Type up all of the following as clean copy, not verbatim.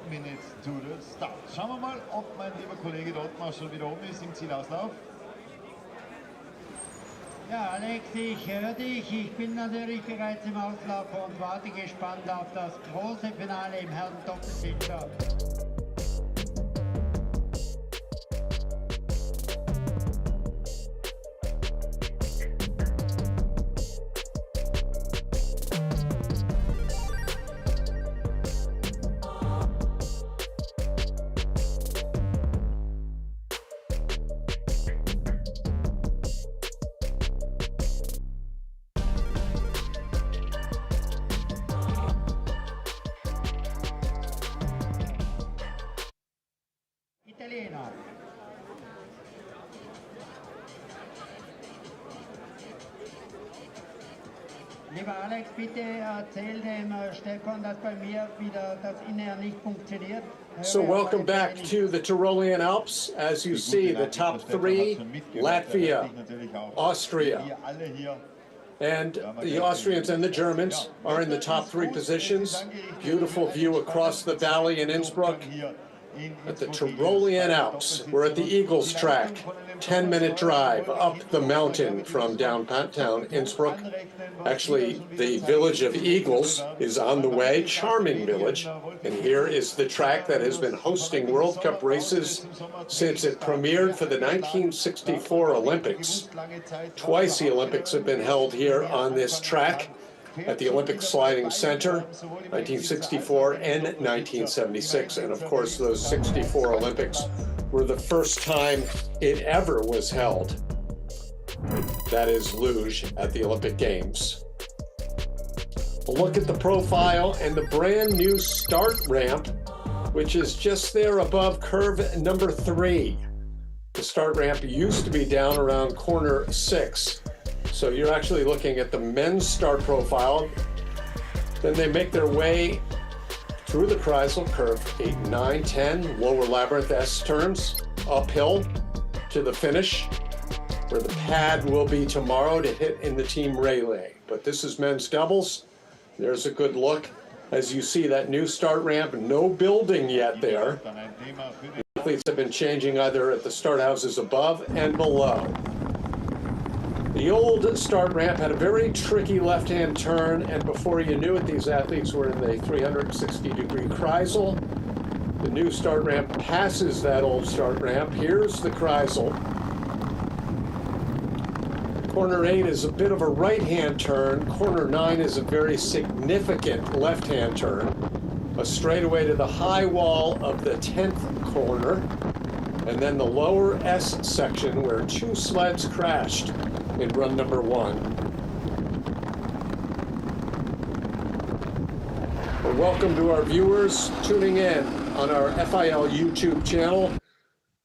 minutes to the start. Schauen wir mal, ob mein lieber Kollege dort mal schon wieder oben ist im Zielauslauf. Ja, Alex, ich höre dich. Ich bin natürlich bereits im Auslauf und warte gespannt auf das große Finale im Herren-Doppelsitzer. Italiener. Lieber Alex, bitte erzähl dem Stefan, dass bei mir wieder das Innere nicht funktioniert. So welcome back to the Tyrolean Alps. As you see, the top three, Latvia, Austria, and the Austrians and the Germans are in the top three positions. Beautiful view across the valley in Innsbruck. At the Tyrolean Alps, we're at the Eagles track, 10-minute drive up the mountain from downtown Innsbruck. Actually, the village of Eagles is on the way, charming village. And here is the track that has been hosting World Cup races since it premiered for the 1964 Olympics. Twice the Olympics have been held here on this track at the Olympic Sliding Center, 1964 and 1976. And of course, those 64 Olympics were the first time it ever was held. That is Luge at the Olympic Games. A look at the profile and the brand new start ramp, which is just there above curve number 3. The start ramp used to be down around corner 6. So you're actually looking at the men's start profile. Then they make their way through the Kreisel, curve 8, 9, 10, lower labyrinth S turns, uphill to the finish, where the pad will be tomorrow to hit in the team relay. But this is men's doubles. There's a good look. As you see that new start ramp, no building yet there. The athletes have been changing either at the start houses above and below. The old start ramp had a very tricky left-hand turn, and before you knew it, these athletes were in the 360-degree Kreisel. The new start ramp passes that old start ramp. Here's the Kreisel. Corner 8 is a bit of a right-hand turn. Corner 9 is a very significant left-hand turn. A straightaway to the high wall of the 10th corner, and then the lower S section where 2 sleds crashed in run number 1. Well, welcome to our viewers tuning in on our FIL YouTube channel.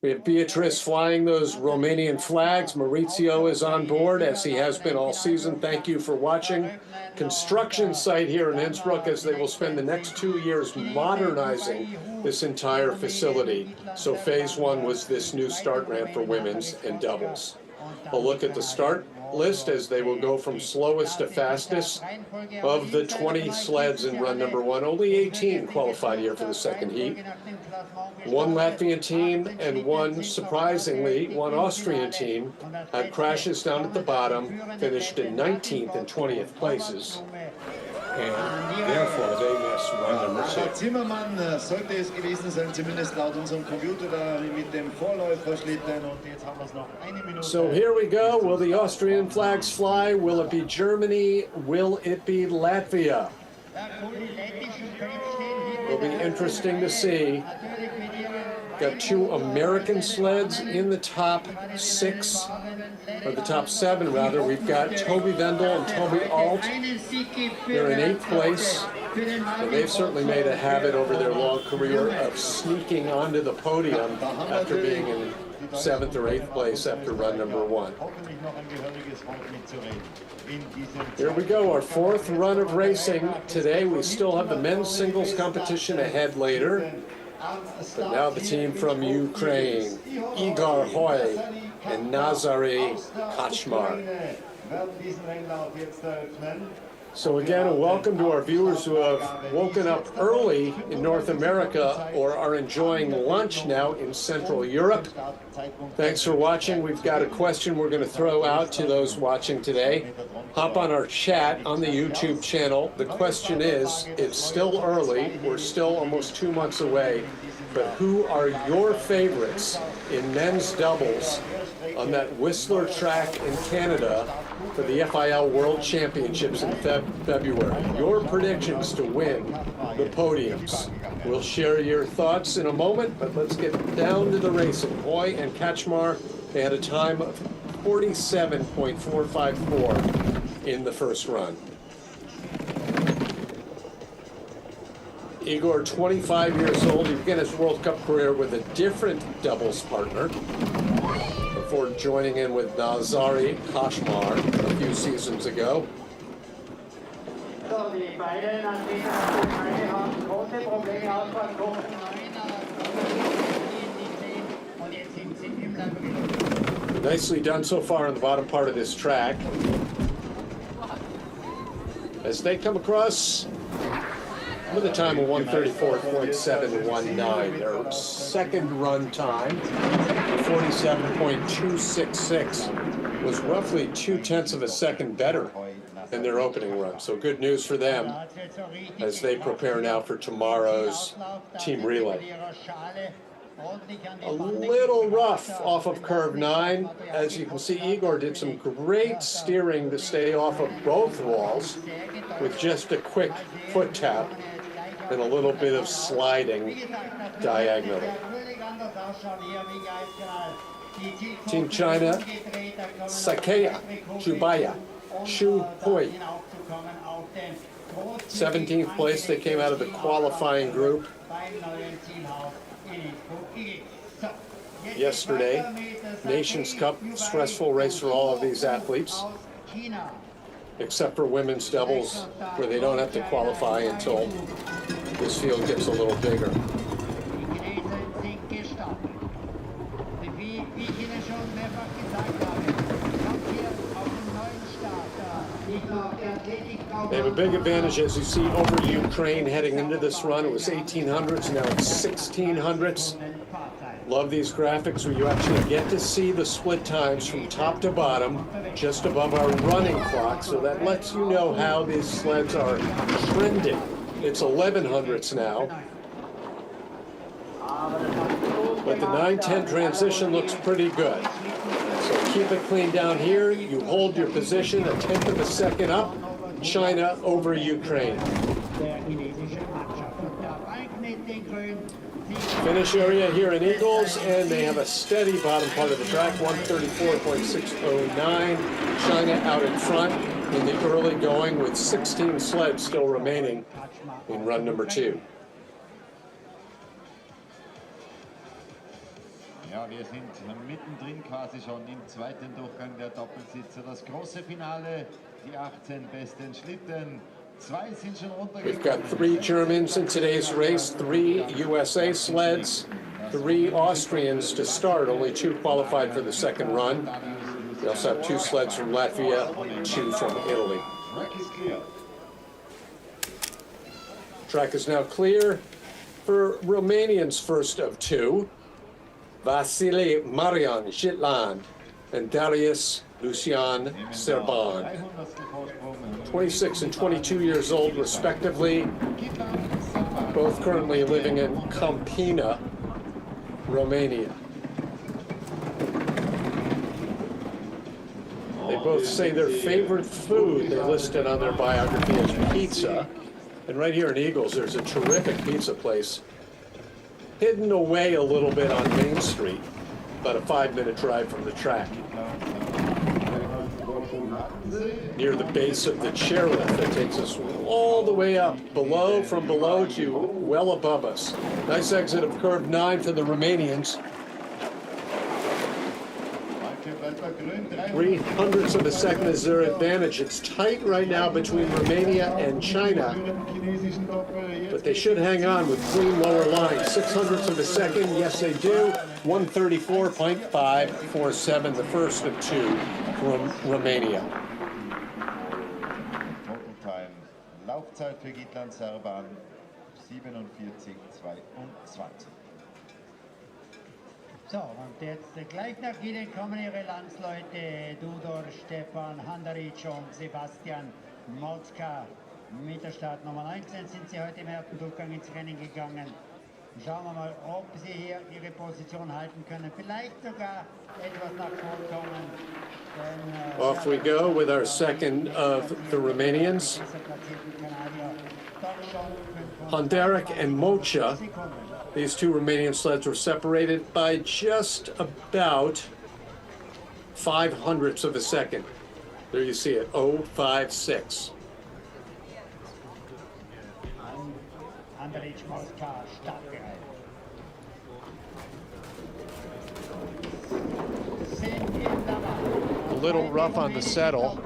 We have Beatrice flying those Romanian flags. Maurizio is on board, as he has been all season. Thank you for watching. Construction site here in Innsbruck, as they will spend the next 2 years modernizing this entire facility. So phase 1 was this new start ramp for women's and doubles. A look at the start list as they will go from slowest to fastest. Of the 20 sleds in run number 1, only 18 qualified here for the second heat. 1 Latvian team and 1, surprisingly, 1 Austrian team had crashes down at the bottom, finished in 19th and 20th places. And therefore they missed run number 2. Zimmermann sollte es gewesen sein, zumindest laut unserem Computer da mit dem Vorläuferschlitten, und jetzt haben wir es noch 1 Minute. So here we go. Will the Austrian flags fly? Will it be Germany? Will it be Latvia? It'll be interesting to see. Got 2 American sleds in the top 6, or the top 7 rather. We've got Toby Wendl and Toby Arlt. They're in 8th place, and they've certainly made a habit over their long career of sneaking onto the podium after being in 7th or 8th place after run number 1. Here we go, our 4th run of racing today. We still have the men's singles competition ahead later. But now the team from Ukraine, Igor Hoy and Nazary Kaczmar. So again, welcome to our viewers who have woken up early in North America or are enjoying lunch now in Central Europe. Thanks for watching. We've got a question we're going to throw out to those watching today. Hop on our chat on the YouTube channel. The question is, it's still early. We're still almost 2 months away. But who are your favorites in men's doubles on that Whistler track in Canada for the FIL World Championships in February? Your predictions to win the podiums. We'll share your thoughts in a moment, but let's get down to the racing. Hoy and Kaczmar, they had a time of 47.454 in the first run. Igor, 25 years old, he began his World Cup career with a different doubles partner before joining in with Nazari Kaczmar a few seasons ago. Nicely done so far on the bottom part of this track. As they come across with a time of 134.719. Their second run time, 47.266, was roughly 0.2 of a second better than their opening run. So good news for them as they prepare now for tomorrow's team relay. A little rough off of curve 9. As you can see, Igor did some great steering to stay off of both walls with just a quick foot tap and a little bit of sliding diagonally. Team China, Sakaya Chubaya, Shu Hui. 17th place, they came out of the qualifying group yesterday. Nations Cup, stressful race for all of these athletes, except for women's doubles, where they don't have to qualify until this field gets a little bigger. They have a big advantage, as you see, over Ukraine heading into this run. It was 1800s, now it's 1600s. Love these graphics where you actually get to see the split times from top to bottom, just above our running clock, so that lets you know how these sleds are trending. It's 1100s now. But the 9-10 transition looks pretty good. So keep it clean down here. You hold your position 1/10 of a second up. China over Ukraine. Finish area here in Eagles, and they have a steady bottom part of the track, 134.609. China out in front in the early going with 16 sleds still remaining in run number 2. Ja, wir sind mittendrin quasi schon im zweiten Durchgang der Doppelsitzer. Das große Finale, die 18 besten Schlitten. Zwei sind schon runtergekommen. We've got 3 Germans in today's race, 3 USA sleds, 3 Austrians to start. Only 2 qualified for the second run. We also have 2 sleds from Latvia, 2 from Italy. Track is now clear for Romanians' first of 2. Vasile Marian Zhitlan and Darius Lucian Serban. 26 and 22 years old, respectively. Both currently living in Câmpina, Romania. They both say their favorite food they listed on their biography is pizza. And right here in Eagles, there's a terrific pizza place hidden away a little bit on Main Street, about a 5-minute drive from the track. Near the base of the chairlift that takes us all the way up below, from below to well above us. Nice exit of curve 9 for the Romanians. 0.03 of a second is their advantage. It's tight right now between Romania and China, but they should hang on with clean lower line. 0.06 of a second, yes they do. 134.547, the first of 2 from Romania. Total time Topzeit für Gittland Serban 47,22. So, und jetzt gleich nach Ihnen kommen Ihre Landsleute Dudor, Stefan, Handaric und Sebastian Motzka. Mit der Startnummer 19 sind Sie heute im ersten Durchgang ins Rennen gegangen. Schauen wir mal, ob Sie hier Ihre Position halten können. Vielleicht sogar etwas nach vorn kommen. Off we go with our second of the Romanians. Honderich and Mocha, these two Romanian sleds were separated by just about 0.05 of a second. There you see it, 0.56. A little rough on the settle.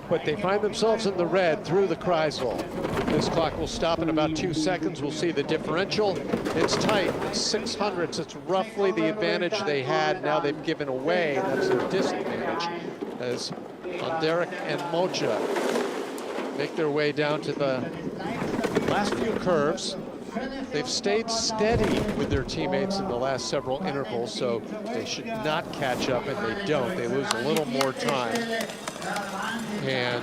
But they find themselves in the red through the Kreisel. This clock will stop in about 2 seconds. We'll see the differential. It's tight, 600s. It's roughly the advantage they had. Now they've given away. That's their disadvantage. As Honderich and Mocha make their way down to the last few curves. They've stayed steady with their teammates in the last several intervals, so they should not catch up, and they don't. They lose a little more time. And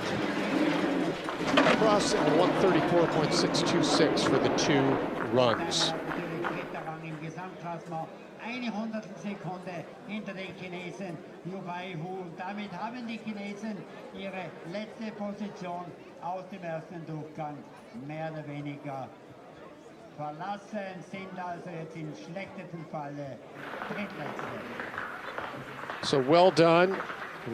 across 134.626 for the two runs. Eine Hundertstelsekunde hinter den Chinesen Yubai Hu. Damit haben die Chinesen ihre letzte Position aus dem ersten Durchgang mehr oder weniger verlassen, sind also jetzt im schlechtesten Falle drittletzte. So well done.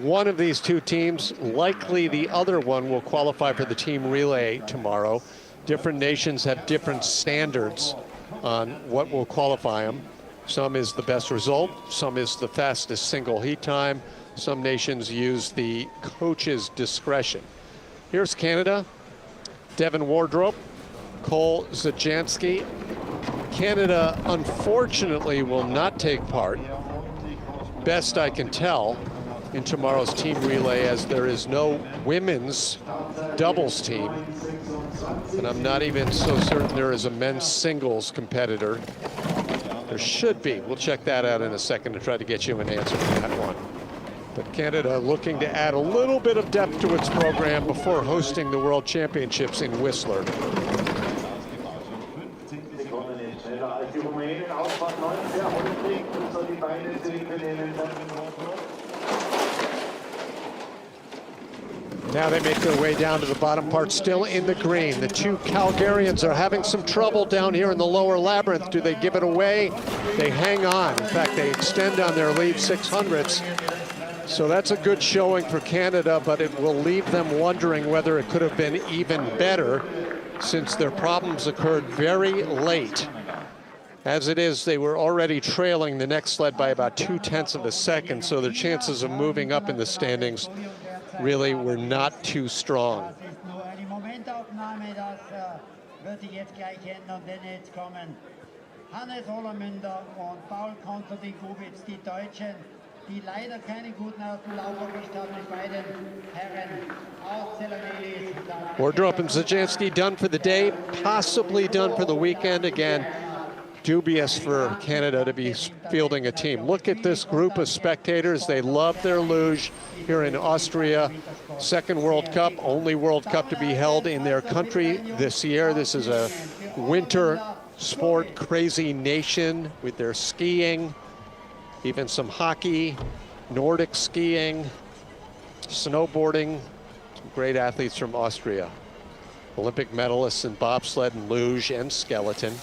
One of these two teams, likely the other one, will qualify for the team relay tomorrow. Different nations have different standards on what will qualify them. Some is the best result, some is the fastest single heat time. Some nations use the coach's discretion. Here's Canada, Devin Wardrope, Cole Zajanski. Canada, unfortunately, will not take part, best I can tell, in tomorrow's team relay, as there is no women's doubles team. And I'm not even so certain there is a men's singles competitor. There should be. We'll check that out in a second to try to get you an answer to that one. But Canada looking to add a little bit of depth to its program before hosting the World Championships in Whistler. Now they make their way down to the bottom part, still in the green. The two Calgarians are having some trouble down here in the lower labyrinth. Do they give it away? They hang on. In fact, they extend on their lead 600s. So that's a good showing for Canada, but it will leave them wondering whether it could have been even better, since their problems occurred very late. As it is, they were already trailing the next sled by about 0.2 of a second, so their chances of moving up in the standings really were not too strong. Hannes Hollermünder und Paul Konstantin-Kubitz, die Deutschen, die leider keine guten ersten Lauf erwischt haben, mit beiden Herren aus Zelamelis. Wardrope and Zajanski done for the day, possibly done for the weekend. Again, dubious for Canada to be fielding a team. Look at this group of spectators. They love their luge here in Austria. Second World Cup, only World Cup to be held in their country this year. This is a winter sport crazy nation with their skiing, even some hockey, Nordic skiing, snowboarding. Some great athletes from Austria. Olympic medalists in bobsled and luge and skeleton.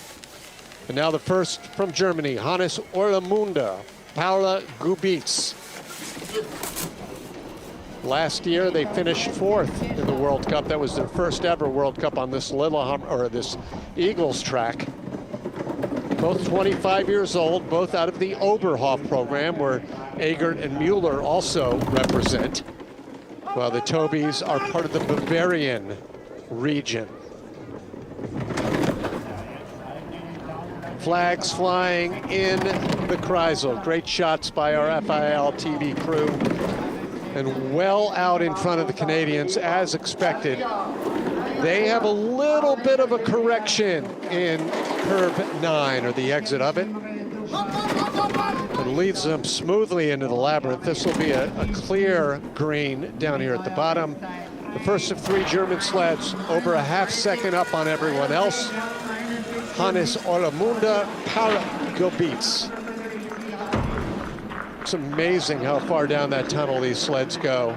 And now the first from Germany, Hannes Orlamunda, Paula Gubitz. Last year they finished 4th in the World Cup. That was their first ever World Cup on this this Eagles track. Both 25 years old, both out of the Oberhof program, where Egert and Mueller also represent. while the Tobys are part of the Bavarian region. Flags flying in the Kreisel. Great shots by our FIL TV crew. And well out in front of the Canadians, as expected. They have a little bit of a correction in curve 9, or the exit of it. It leads them smoothly into the labyrinth. This will be a clear green down here at the bottom. The first of 3 German sleds, over a half second up on everyone else. Hannes Orlamunda Paragobits. It's amazing how far down that tunnel these sleds go.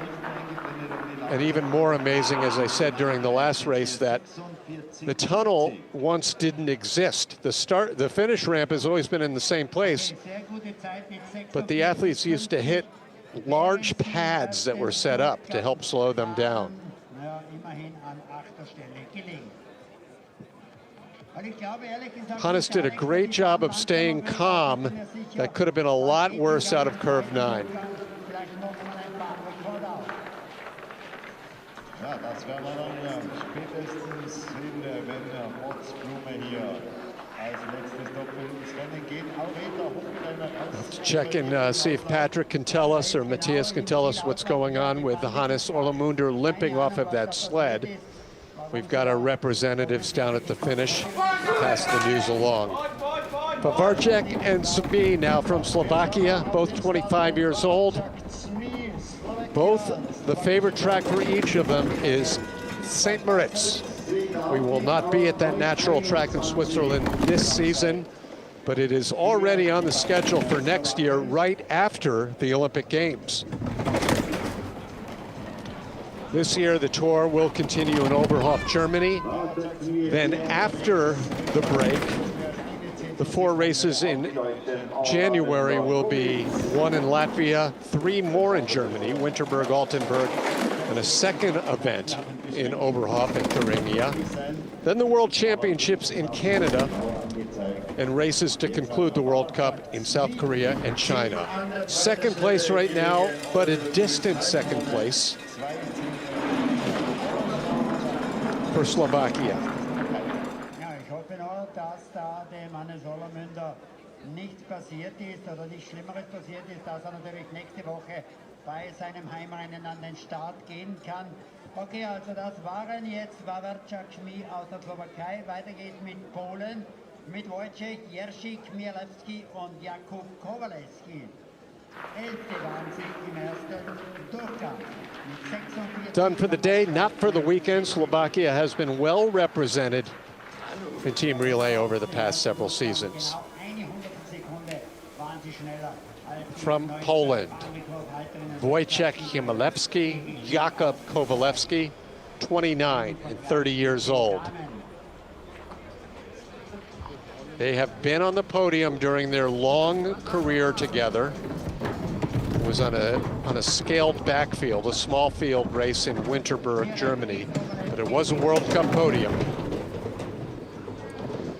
And even more amazing, as I said during the last race, that the tunnel once didn't exist. The finish ramp has always been in the same place, but the athletes used to hit large pads that were set up to help slow them down. Hannes did a great job of staying calm. That could have been a lot worse out of curve 9. Ja, das werden wir dann spätestens sehen, wenn Ortsblume hier als letztes Doppel ins Rennen geht. Let's check and see if Patrick can tell us, or Matthias can tell us what's going on with Hannes Orlamunda limping off of that sled. We've got our representatives down at the finish. Pass the news along. Pavarček and Sabi now from Slovakia, both 25 years old. Both, the favorite track for each of them is St. Moritz. We will not be at that natural track in Switzerland this season, but it is already on the schedule for next year, right after the Olympic Games. This year, the tour will continue in Oberhof, Germany. Then after the break, the 4 races in January will be 1 in Latvia, 3 more in Germany, Winterberg, Altenburg, and a second event in Oberhof and Thuringia. Then the World Championships in Canada, and races to conclude the World Cup in South Korea and China. Second place right now, but a distant second place for Slovakia. Dass da dem Hannes Orlamunda nichts passiert ist oder nichts Schlimmeres passiert ist, dass er natürlich nächste Woche bei seinem Heimrennen an den Start gehen kann. Okay, also das waren jetzt Pavarček aus der Slowakei. Weiter geht's mit Polen, mit Wojciech, Jerzyk, Mielewski und Jakub Kowalewski. 11. waren sie im ersten Durchgang. Done for the day, not for the weekend. Slovakia has been well represented in team relay over the past several seasons. From Poland, Wojciech Chmielewski, Jakub Kowalewski, 29 and 30 years old. They have been on the podium during their long career together. It was on a scaled backfield, a small field race in Winterberg, Germany, but it was a World Cup podium.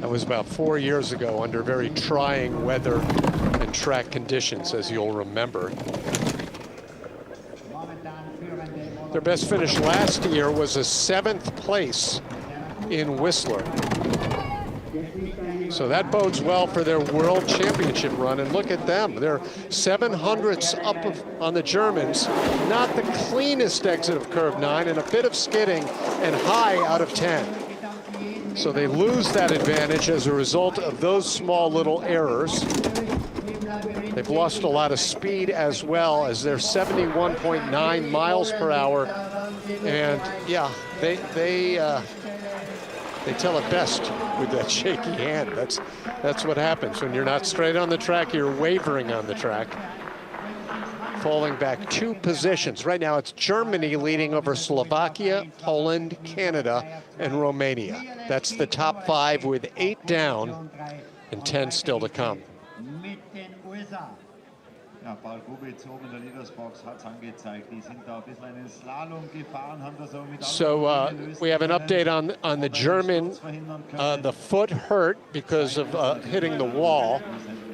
That was about 4 years ago under very trying weather and track conditions, as you'll remember. Their best finish last year was a 7th place in Whistler. So that bodes well for their World Championship run. And look at them. They're 700ths up on the Germans. Not the cleanest exit of curve 9, and a bit of skidding and high out of 10. So they lose that advantage as a result of those small little errors. They've lost a lot of speed as well, as they're 71.9 miles per hour. And yeah, they tell it best with that shaky hand. That's what happens when you're not straight on the track, you're wavering on the track. Falling back 2 positions. Right now it's Germany leading over Slovakia, Poland, Canada, and Romania. That's the top 5 with 8 down and 10 still to come. Ja, Paul Kubitz oben in der Leadersbox hat es angezeigt. Die sind da ein bisschen einen Slalom gefahren, haben das auch mit So we have an update on the German. The foot hurt because of hitting the wall.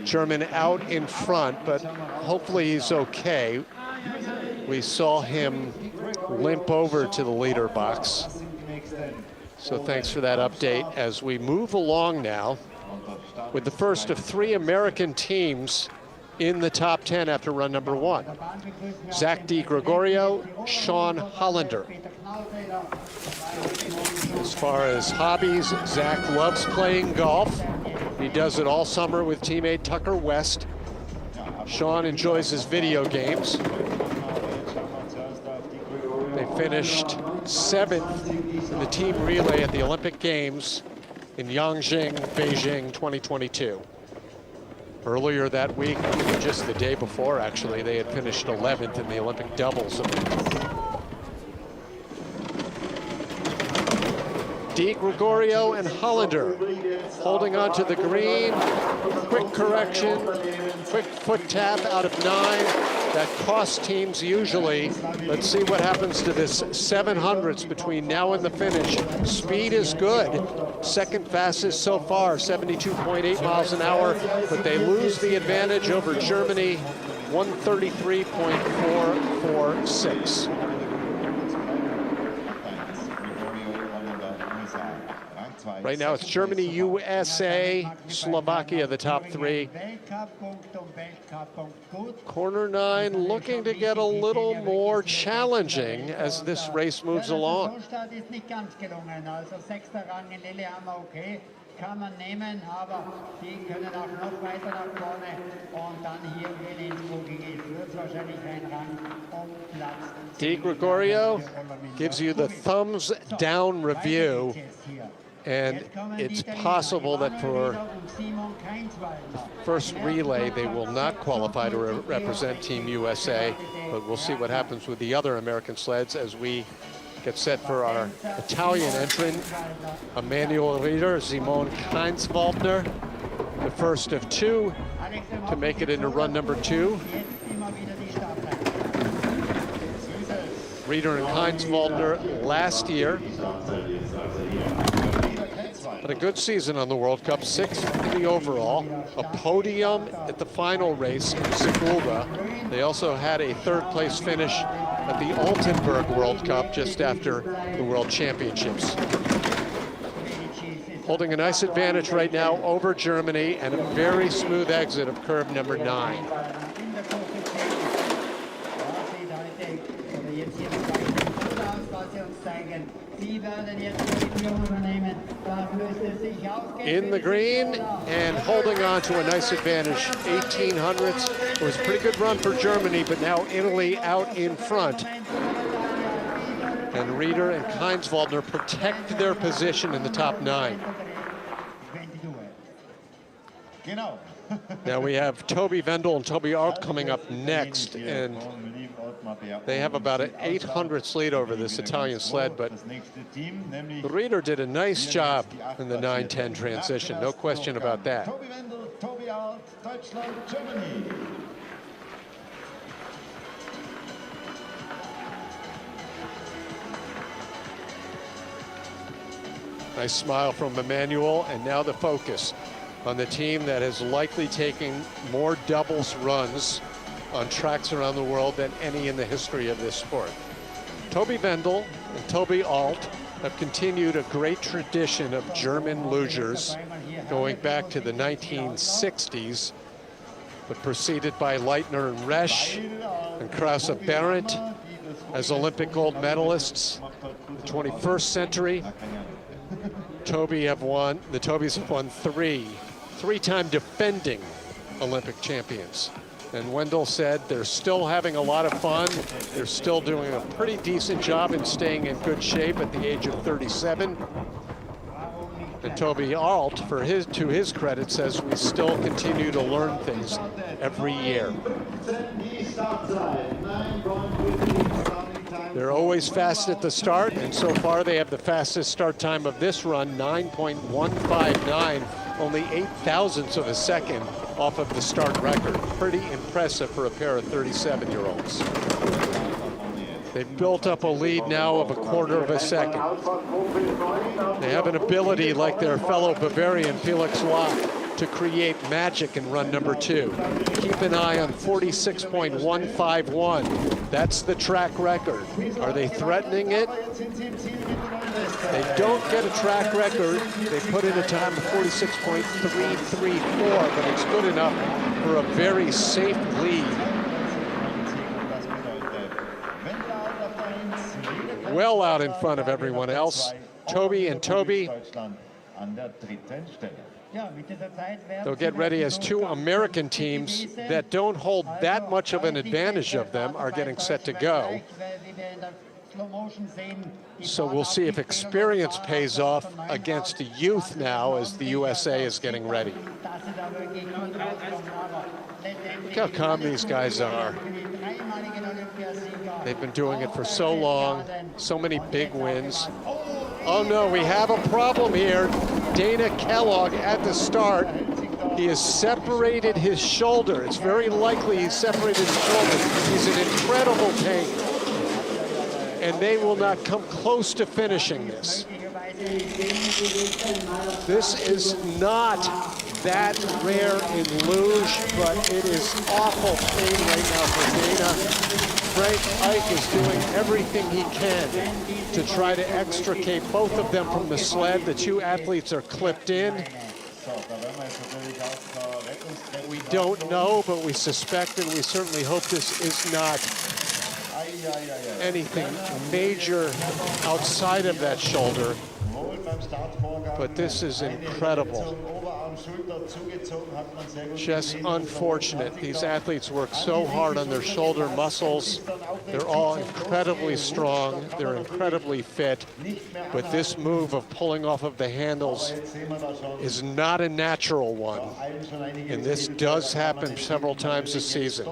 German out in front, but hopefully he's okay. We saw him limp over to the leader box. So thanks for that update as we move along now with the first of 3 American teams in the top 10 after run number 1. Zach DiGregorio, Sean Hollander. As far as hobbies, Zach loves playing golf. He does it all summer with teammate Tucker West. Sean enjoys his video games. They finished 7th in the team relay at the Olympic Games in Yangjing, Beijing 2022. Earlier that week, even just the day before, actually, they had finished 11th in the Olympic doubles event. DiGregorio and Hollander holding on to the green. Quick correction, quick foot tap out of 9. That costs teams usually. Let's see what happens to this 700ths between now and the finish. Speed is good. Second fastest so far, 72.8 miles an hour, but they lose the advantage over Germany, 133.446. Right now it's Germany, USA, Slovakia, the top 3. Corner 9 looking to get a little more challenging as this race moves along. Kann man nehmen, aber die können auch noch weiter nach vorne und dann hier in Innsbruck wird es wahrscheinlich ein Rang Platz. DiGregorio gives you the thumbs down review, and it's possible that for the first relay they will not qualify to represent Team USA, but we'll see what happens with the other American sleds as we get set for our Italian entrant, Emanuel Rieder, Simon Kleinswaldner, the first of 2 to make it into run number 2. Rieder and Kleinswaldner last year. But a good season on the World Cup, 6th in the overall, a podium at the final race in Sigulda. They also had a 3rd place finish at the Altenburg World Cup just after the World Championships. Holding a nice advantage right now over Germany and a very smooth exit of curve number 9. In the green and holding on to a nice advantage, 1800ths. It was a pretty good run for Germany, but now Italy out in front. And Rieder and Kleinswaldner protect their position in the top 9. Now we have Toby Wendl and Toby Arlt coming up next, and they have about an 800ths lead over this Italian sled, but Rieder did a nice job in the 9-10 transition, no question about that. Nice smile from Emanuel, and now the focus on the team that has likely taken more doubles runs on tracks around the world than any in the history of this sport. Toby Wendl and Toby Arlt have continued a great tradition of German lugers going back to the 1960s, but preceded by Leitner and Resch and Krause Behrendt as Olympic gold medalists. The 21st century, the Tobys have won 3-time defending Olympic champions. And Wendl said they're still having a lot of fun. They're still doing a pretty decent job in staying in good shape at the age of 37. And Toby Arlt, to his credit, says we still continue to learn things every year. They're always fast at the start, and so far they have the fastest start time of this run, 9.159, only 0.008 of a second off of the start record. Pretty impressive for a pair of 37-year-olds. They've built up a lead now of 1/4 of a second. They have an ability like their fellow Bavarian Felix Wack to create magic in run number 2. Keep an eye on 46.151. That's the track record. Are they threatening it? They don't get a track record. They put in a time of 46.334, but it's good enough for a very safe lead. Well out in front of everyone else. Toby and Toby. They'll get ready as two American teams that don't hold that much of an advantage of them are getting set to go. So we'll see if experience pays off against youth now as the USA is getting ready. Look how calm these guys are. They've been doing it for so long, so many big wins. Oh no, we have a problem here. Dana Kellogg at the start. He has separated his shoulder. It's very likely he's separated his shoulder. He's in incredible pain. And they will not come close to finishing this. This is not that rare in luge, but it is awful pain right now for Dana. Frank Ike is doing everything he can to try to extricate both of them from the sled. The two athletes are clipped in. We don't know, but we suspect and we certainly hope this is not anything major outside of that shoulder. But this is incredible. Just unfortunate. These athletes work so hard on their shoulder muscles. They're all incredibly strong. They're incredibly fit. But this move of pulling off of the handles is not a natural one. And this does happen several times this season.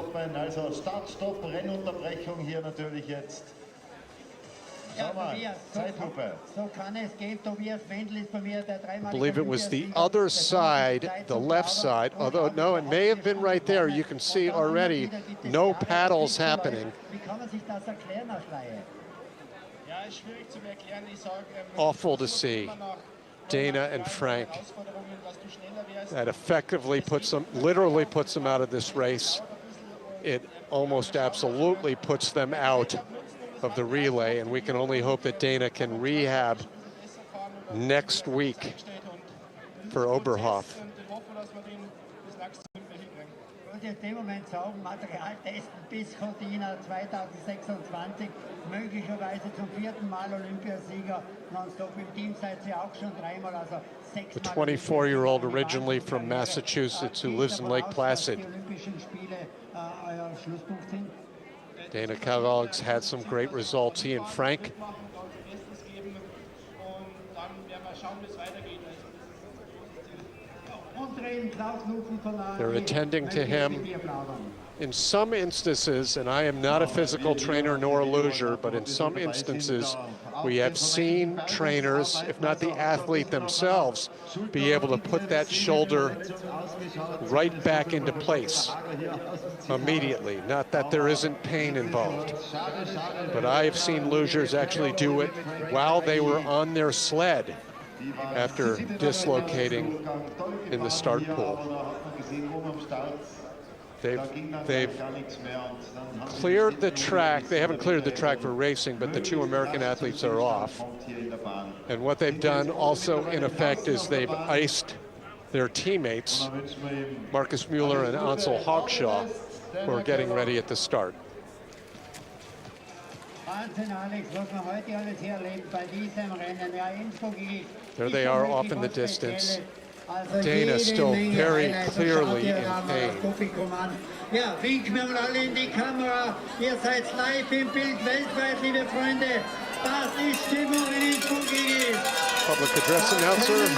I believe it was the other side, the left side, although no, it may have been right there. You can see already no paddles happening. Awful to see. Dana and Frank. That effectively puts them, literally puts them out of this race. It almost absolutely puts them out of the relay, and we can only hope that Dana can rehab next week for Oberhof. Im Moment sagen, Material testen bis Cortina 2026, möglicherweise zum 4. Mal Olympiasieger, nonstop im Team seid ihr auch schon 3-mal, also 6 The 24-year-old originally from Massachusetts who lives in Lake Placid. Dana Kellogg's had some great results. He and Frank. They're attending to him. In some instances, and I am not a physical trainer nor a luger, but in some instances, we have seen trainers, if not the athlete themselves, be able to put that shoulder right back into place immediately. Not that there isn't pain involved, but I have seen lugers actually do it while they were on their sled after dislocating in the start pool. They've cleared the track. They haven't cleared the track for racing, but the two American athletes are off. And what they've done also, in effect, is they've iced their teammates, Marcus Mueller and Ansel Hogshaw, who are getting ready at the start. There they are off in the distance. Dana still very clearly in pain. Ja, winken wir mal alle in die Kamera. Ihr seid live im Bild weltweit, liebe Freunde. Das ist Stimmung in Innsbruck. Public address announcer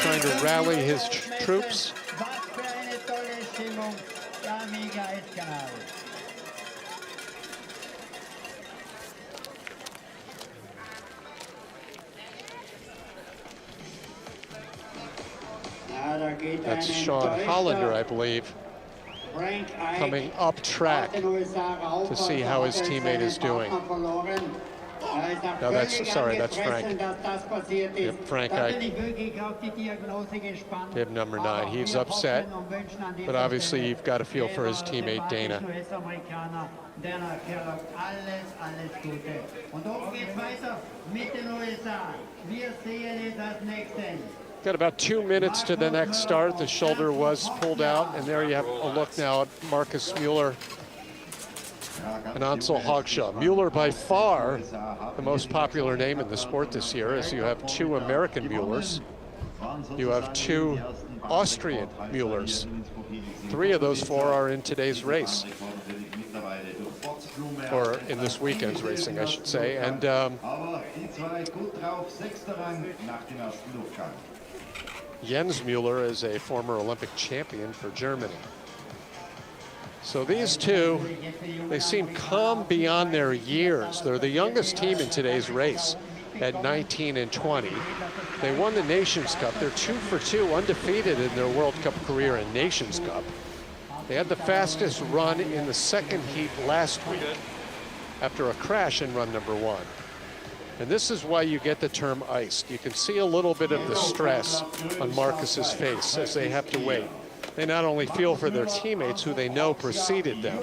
trying to rally his troops. Was für eine tolle Stimmung. Der Amiga Eiskanal. That's Sean Hollander, I believe, coming up track to see how his teammate is doing. No, that's, sorry, that's Frank. Yep, Frank, him number 9. He's upset, but obviously you've got to feel for his teammate Dana. Got about 2 minutes to the next start. The shoulder was pulled out, and there you have a look now at Marcus Mueller and Ansel Hogshaw. Mueller, by far the most popular name in the sport this year, as you have 2 American Muellers. You have 2 Austrian Muellers. 3 of those 4 are in today's race, or in this weekend's racing, I should say. And Jens Mueller is a former Olympic champion for Germany. So these 2, they seem calm beyond their years. They're the youngest team in today's race at 19 and 20. They won the Nations Cup. They're 2 for 2, undefeated in their World Cup career in Nations Cup. They had the fastest run in the second heat last week after a crash in run number 1. And this is why you get the term iced. You can see a little bit of the stress on Marcus's face as they have to wait. They not only feel for their teammates who they know preceded them,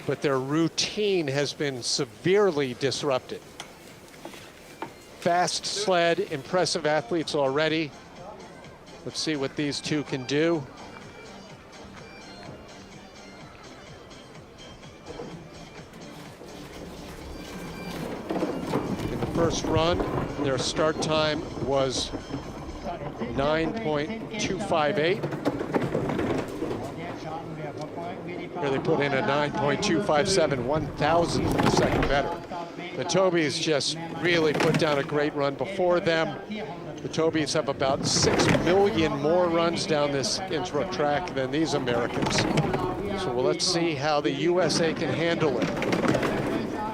but their routine has been severely disrupted. Fast sled, impressive athletes already. Let's see what these 2 can do. In the first run, their start time was 9.258. Here they put in a 9.257, 1,000th of a second better. The Tobys just really put down a great run before them. The Tobys have about 6 million more runs down this INNSBRUCK track than these Americans. So let's see how the USA can handle it.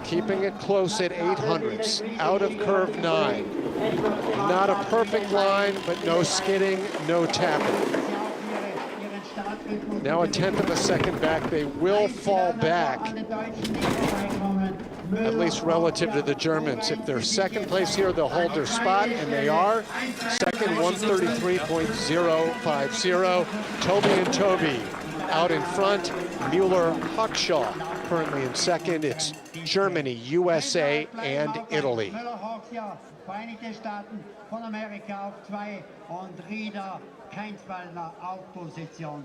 Keeping it close at 800ths, out of curve 9. Not a perfect line, but no skidding, no tapping. Now a 1/10 of a second back. They will fall back, at least relative to the Germans. If they're second place here, they'll hold their spot, and they are. Second, 133.050. Toby and Toby out in front. Mueller, Hogshaw currently in second. It's Germany, USA, and Italy.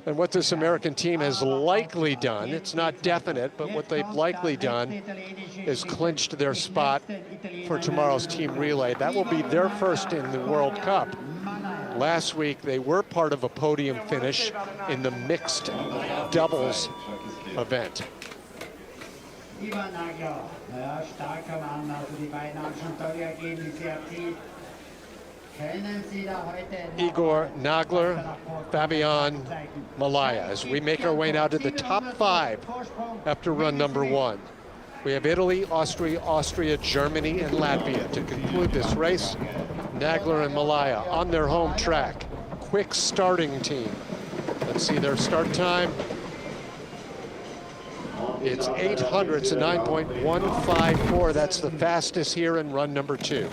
And what this American team has likely done, it's not definite, but what they've likely done is clinched their spot for tomorrow's team relay. That will be their first in the World Cup. Last week, they were part of a podium finish in the mixed doubles event. Igor Nagler, Fabian Malaya, as we make our way now to the top 5 after run number 1. We have Italy, Austria, Germany, and Latvia to conclude this race. Nagler and Malaya on their home track. Quick starting team. Let's see their start time. It's 800ths to 9.154. That's the fastest here in run number 2.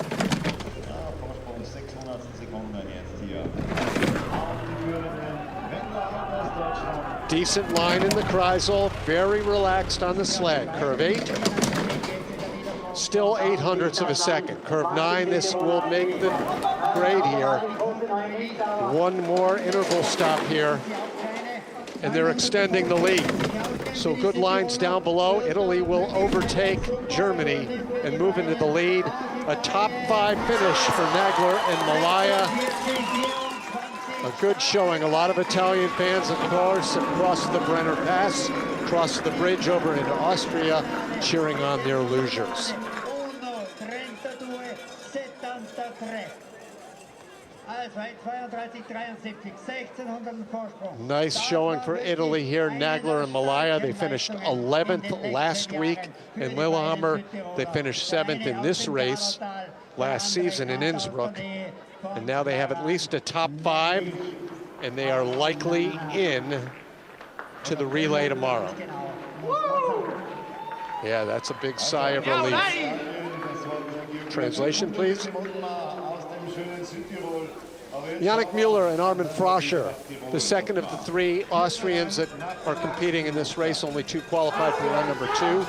Decent line in the Kreisel, very relaxed on the sled. Curve 8, still 800ths of a second. Curve 9, this will make the grade here. One more interval stop here, and they're extending the lead. So good lines down below. Italy will overtake Germany and move into the lead. A top 5 finish for Nagler and Malaya. A good showing. A lot of Italian fans, of course, across the Brenner Pass, across the bridge over into Austria, cheering on their lugers. Nice showing for Italy here. Nagler and Malaya, they finished 11th last week in Lillehammer. They finished 7th in this race last season in Innsbruck. And now they have at least a top 5, and they are likely in to the relay tomorrow. Yeah, that's a big sigh of relief. translation, please. Yannick Müller and Armin Frascher, the second of the three Austrians that are competing in this race. Only two qualified for run number 2,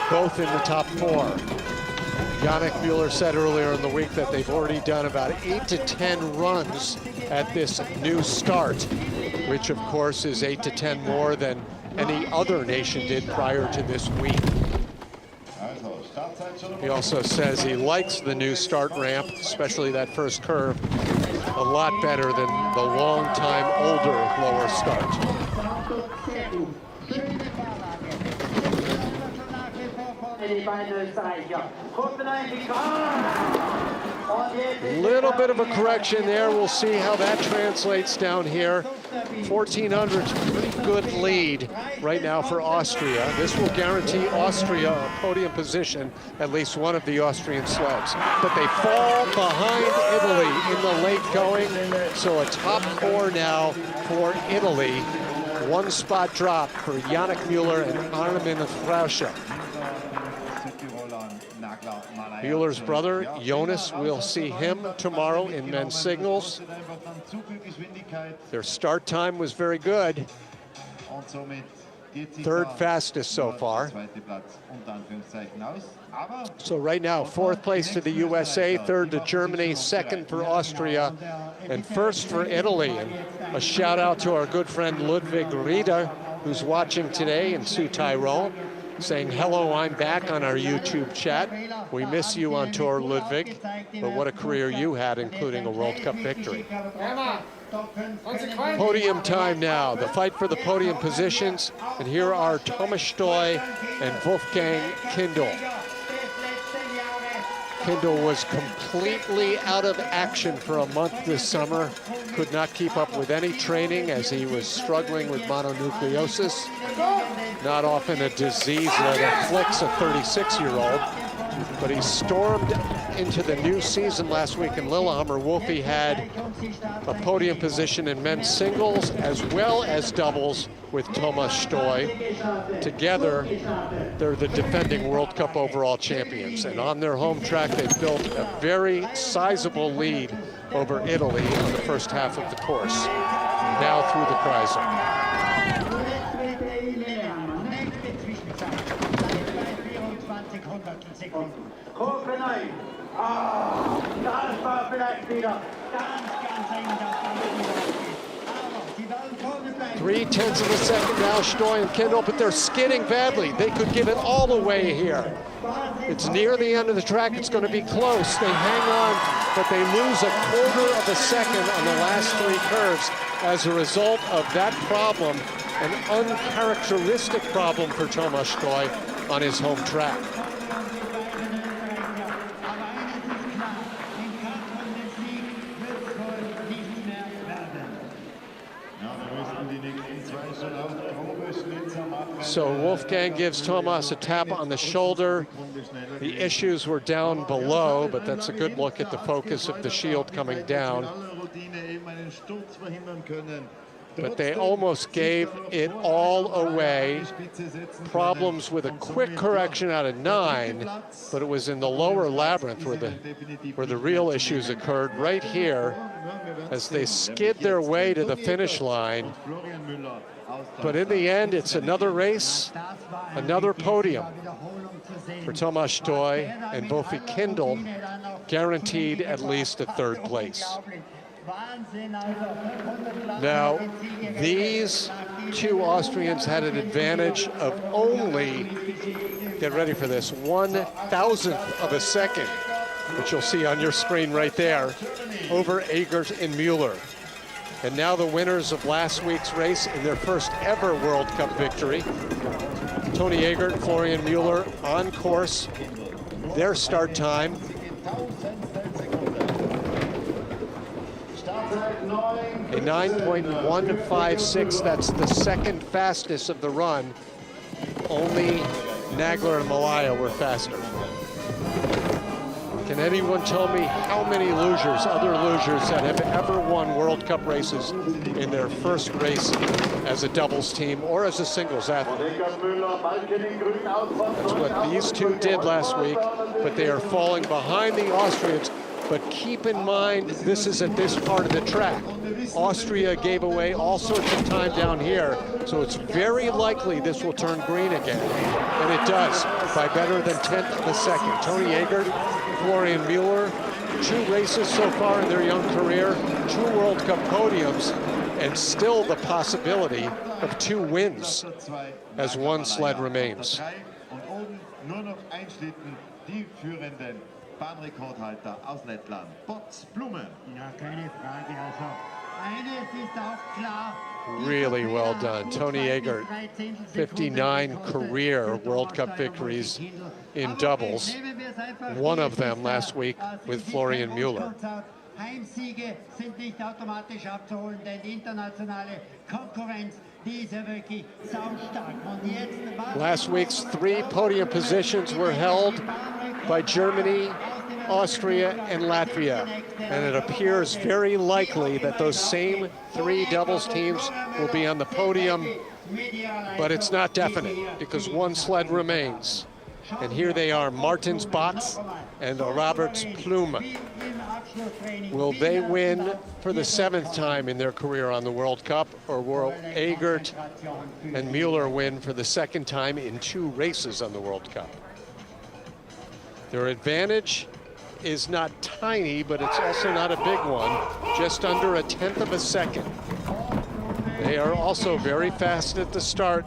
both in the top 4. Yannick Müller said earlier in the week that they've already done about 8 to 10 runs at this new start, which of course is 8 to 10 more than any other nation did prior to this week. He also says he likes the new start ramp, especially that first curve, a lot better than the long time older lower start. Little bit of a correction there. We'll see how that translates down here. 1400's pretty good lead right now for Austria. This will guarantee Austria a podium position, at least one of the Austrian sleds. But they fall behind Italy in the late going, so a top 4 now for Italy. 1 spot drop for Yannick Müller and Armin Frascher. Müller's brother, Jonas, we'll see him tomorrow in men's singles. Their start time was very good. 3rd fastest so far. So right now, 4th place to the USA, 3rd to Germany, 2nd for Austria, and 1st for Italy. And a shout out to our good friend Ludwig Rieder, who's watching today in Sioux Tyrol, saying, hello, I'm back on our YouTube chat. We miss you on tour, Ludwig, but what a career you had, including a World Cup victory. Podium time now, the fight for the podium positions, and here are Thomas Stoy and Wolfgang Kindl. Kindl was completely out of action for a month this summer, could not keep up with any training as he was struggling with mononucleosis, not often a disease that afflicts a 36-year-old, but he stormed into the new season last week in Lillehammer. Wolfie had a podium position in men's singles as well as doubles with Thomas Stoy. Together, they're the defending World Cup overall champions. And on their home track, they've built a very sizable lead over Italy on the first half of the course, now through the Kreisel. Das war vielleicht wieder ganz eng, das 3/10 of a second now, Stoy and Kindl, but they're skidding badly. They could give it all away here. It's near the end of the track. It's going to be close. They hang on, but they lose a 1/4 of a second on the last 3 curves as a result of that problem, an uncharacteristic problem for Thomas Stoy on his home track. So Wolfgang gives Thomas a tap on the shoulder. The issues were down below, but that's a good look at the focus of the shield coming down. But they almost gave it all away. Problems with a quick correction out of 9, but it was in the lower labyrinth where the real issues occurred, right here as they skid their way to the finish line. But in the end, it's another race, another podium for Thomas Stoy and Wolfgang Kindl, guaranteed at least a 3rd place. Now, these 2 Austrians had an advantage of only, get ready for this, 1/1000th of a second, which you'll see on your screen right there, over Egert and Müller. And now the winners of last week's race in their first ever World Cup victory, Toni Egert and Florian Müller on course. Their start time, a 9.156. That's the 2nd fastest of the run. Only Nagler and Malaya were faster. You can Can anyone tell me how many lugers, other lugers that have ever won World Cup races in their first race as a doubles team or as a singles athlete? That's what these two did last week, but they are falling behind the Austrians. But keep in mind, this is at this part of the track. Austria gave away all sorts of time down here, so it's very likely this will turn green again. And it does, by better than 1/10 of a second. Tony Egert, Florian Müller, 2 races so far in their young career, 2 World Cup podiums, and still the possibility of 2 wins as 1 sled remains. Bahnrekordhalter aus Lettland, Blume. Ja, keine Frage. Also, eines ist auch klar. Really well done. Tony Egert, 59 career World Cup victories in doubles. One of them last week with Florian Müller. Heimsiege sind nicht automatisch abzuholen, denn die internationale Konkurrenz, die ist ja wirklich saustark. Und jetzt last week's 3 podium positions were held by Germany, Austria, and Latvia. And it appears very likely that those same 3 doubles teams will be on the podium, but it's not definite because 1 sled remains. And here they are, Martins Botts and Roberts Plume. Will they win for the 7th time in their career on the World Cup, or will Egert and Müller win for the 2nd time in 2 races on the World Cup? Their advantage is not tiny, but it's also not a big one, just under 1/10 of a second. They are also very fast at the start.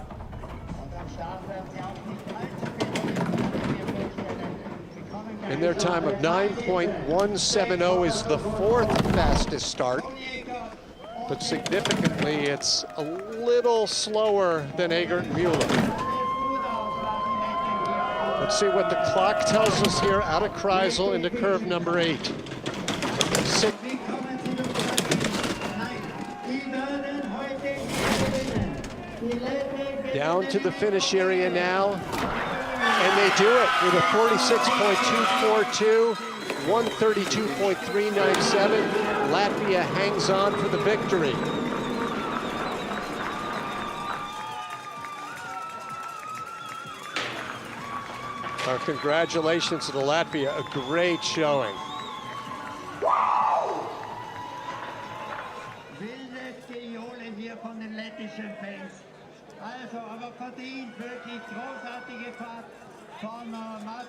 And their time of 9.170 is the 4th fastest start, but significantly it's a little slower than Egert and Müller. Let's see what the clock tells us here out of Kreisel into curve number 8. Down to the finish area now, and they do it with a 46.242, 132.397. Latvia hangs on for the victory. Our congratulations to Latvia, a great showing.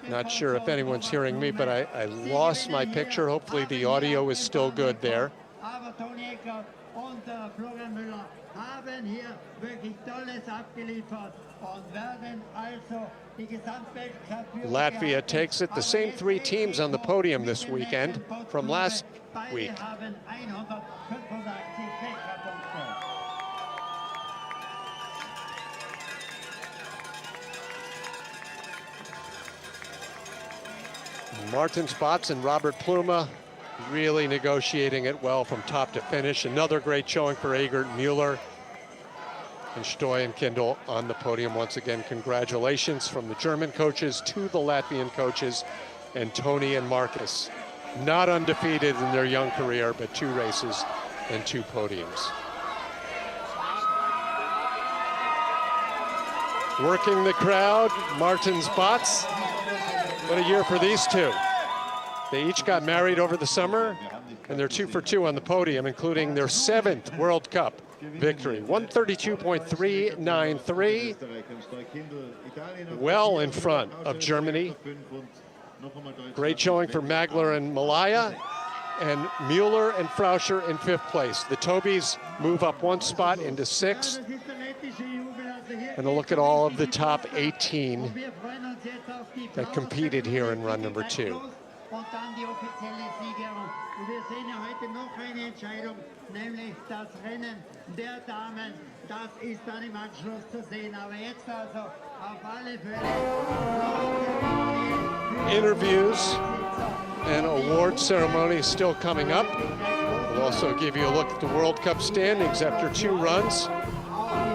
Not sure if anyone's hearing me, but I lost my picture. Hopefully the audio is still good there. Latvia takes it. The same 3 teams on the podium this weekend from last week. Martins Botts and Robert Plume really negotiating it well from top to finish. Another great showing for Egert, Müller, and Stoy and Kindle on the podium once again. Congratulations from the German coaches to the Latvian coaches, and Tony and Marcus. Not undefeated in their young career, but 2 races and 2 podiums. Working the crowd, Martins Botts. What a year for these 2. They each got married over the summer, and they're 2 for 2 on the podium, including their 7th World Cup victory. 132.393, well in front of Germany. Great showing for Magler and Malaya, and Müller and Frauscher in 5th place. The Tobys move up 1 spot into 6th. And a look at all of the top 18 that competed here in run number 2. Und dann die offizielle Siegerin. Und wir sehen ja heute noch eine Entscheidung, nämlich das Rennen der Damen. Das ist dann im Anschluss zu sehen. Aber jetzt also auf alle Fälle. Interviews and award ceremony still coming up. We'll also give you a look at the World Cup standings after 2 runs.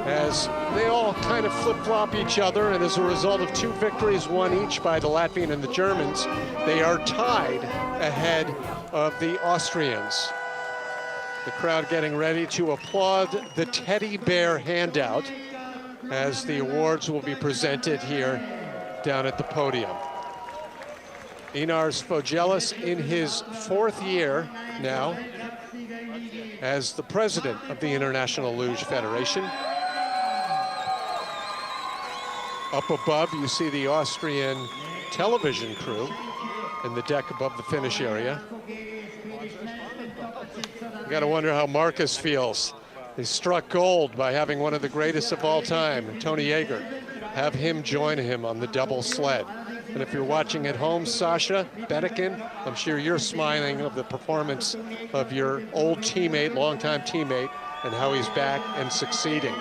as they all kind of flip-flop each other, and as a result of 2 victories, 1 each by the Latvian and the Germans, they are tied ahead of the Austrians. The crowd getting ready to applaud the teddy bear handout as the awards will be presented here down at the podium. Einars Fogelis in his 4th year now as the president of the International Luge Federation. Up above, you see the Austrian television crew in the deck above the finish area. You gotta wonder how Marcus feels. He struck gold by having one of the greatest of all time, Tony Yeager. Have him join him on the double sled. And if you're watching at home, Sasha Bedekin, I'm sure you're smiling of the performance of your old teammate, longtime teammate, and how he's back and succeeding.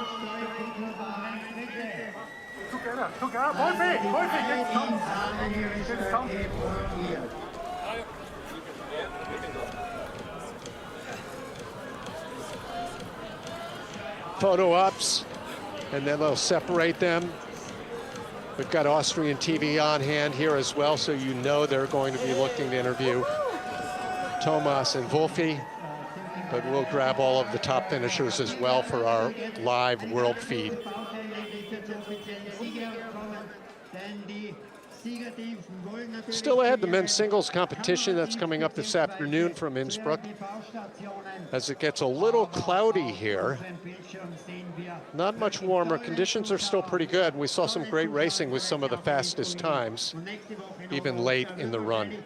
Photo ops, and then they'll separate them. We've got Austrian TV on hand here as well, so you know they're going to be looking to interview Thomas and Wolfi, but we'll grab all of the top finishers as well for our live world feed. Still ahead, the men's singles competition that's coming up this afternoon from Innsbruck. As it gets a little cloudy here, not much warmer. Conditions are still pretty good. We saw some great racing with some of the fastest times, even late in the run.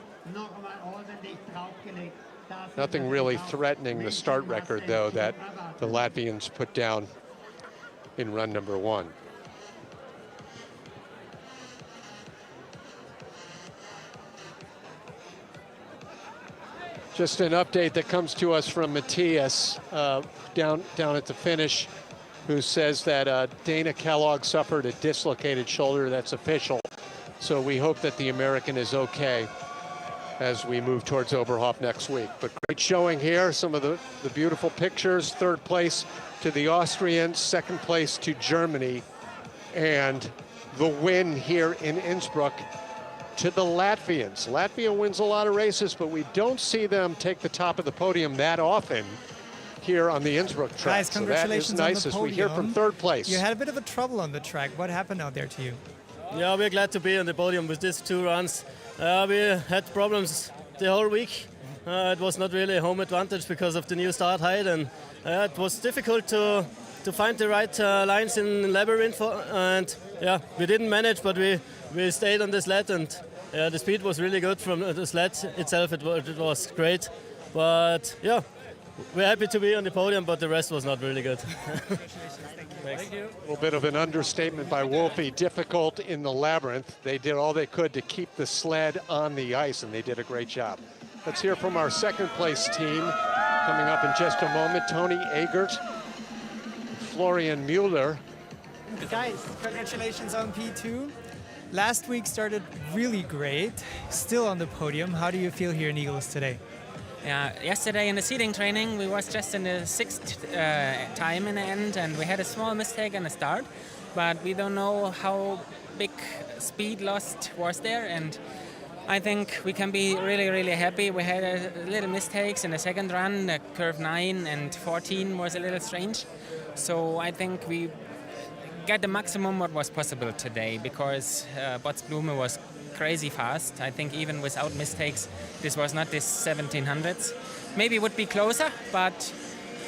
Nothing really threatening the start record, though, that the Latvians put down in run number 1. Just an update that comes to us from Matthias down at the finish, who says that Dana Kellogg suffered a dislocated shoulder. That's official. So we hope that the American is okay as we move towards Oberhof next week. But great showing here, some of the beautiful pictures. 3rd place to the Austrians, 2nd place to Germany, and the win here in Innsbruck to the Latvians. Latvia wins a lot of races, but we don't see them take the top of the podium that often here on the Innsbruck track. Guys, congratulations so that is nice on the as we hear from 3rd place. You had a bit of a trouble on the track. What happened out there to you? Yeah, we're glad to be on the podium with these 2 runs. We had problems the whole week. It was not really a home advantage because of the new start height, and it was difficult to find the right lines in labyrinth. And yeah, we didn't manage, but we stayed on the sled, and the speed was really good from the sled itself. It was great, but yeah, we're happy to be on the podium, but the rest was not really good. Thank you. A little bit of an understatement by Wolfi. Difficult in the labyrinth. They did all they could to keep the sled on the ice, and they did a great job. Let's hear from our 2nd place team coming up in just a moment. Tony Egert, Florian Mueller. Guys, congratulations on P2. Last week started really great, still on the podium. How do you feel here in Eagles today? Yesterday in the seating training, we was just in the 6th time in the end, and we had a small mistake in the start, but we don't know how big speed lost was there, and I think we can be really, really happy. We had a little mistakes in the 2nd run. The curve 9 and 14 was a little strange, so I think we get the maximum what was possible today, because Botsblume was crazy fast. I think even without mistakes, this was not this 1700s. Maybe it would be closer, but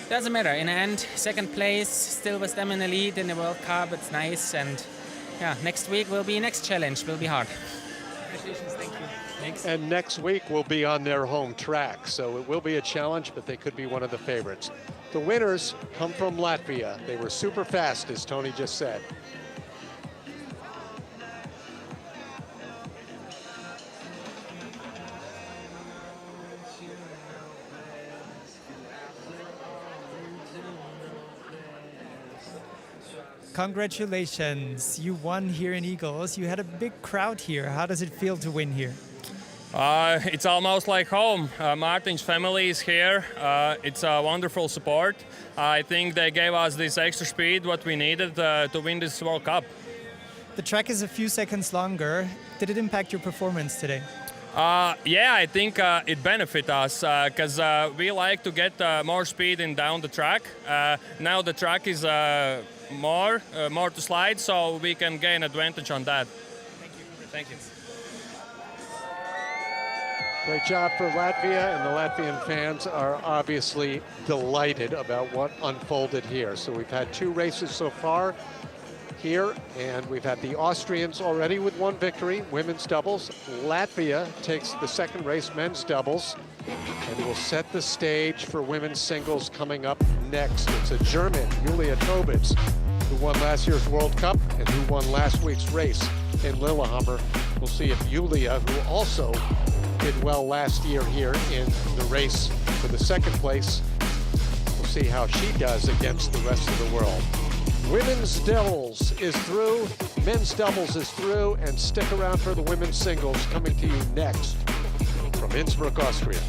doesn't matter. In the end, 2nd place, still with them in the lead in the World Cup. It's nice, and yeah, next week will be next challenge. Will be hard. Congratulations, thank you. Thanks. And next week will be on their home track, so it will be a challenge, but they could be one of the favorites. The winners come from Latvia. They were super fast, as Tony just said. Congratulations, you won here in Eagles. You had a big crowd here. How does it feel to win here? It's almost like home. Martin's family is here. It's a wonderful support. I think they gave us this extra speed what we needed to win this World Cup. The track is a few seconds longer. Did it impact your performance today? Yeah, I think it benefits us because we like to get more speed in down the track. Now the track is more to slide, so we can gain advantage on that. Thank you. Great job for Latvia, and the Latvian fans are obviously delighted about what unfolded here. So we've had 2 races so far here, and we've had the Austrians already with 1 victory, women's doubles. Latvia takes the 2nd race, men's doubles, and will set the stage for women's singles coming up next. It's a German, Julia Toby, who won last year's World Cup and who won last week's race in Lillehammer. We'll see if Julia, who also did well last year here in the race for the 2nd place, we'll see how she does against the rest of the world. Women's doubles is through, men's doubles is through, and stick around for the women's singles coming to you next from Innsbruck, Austria.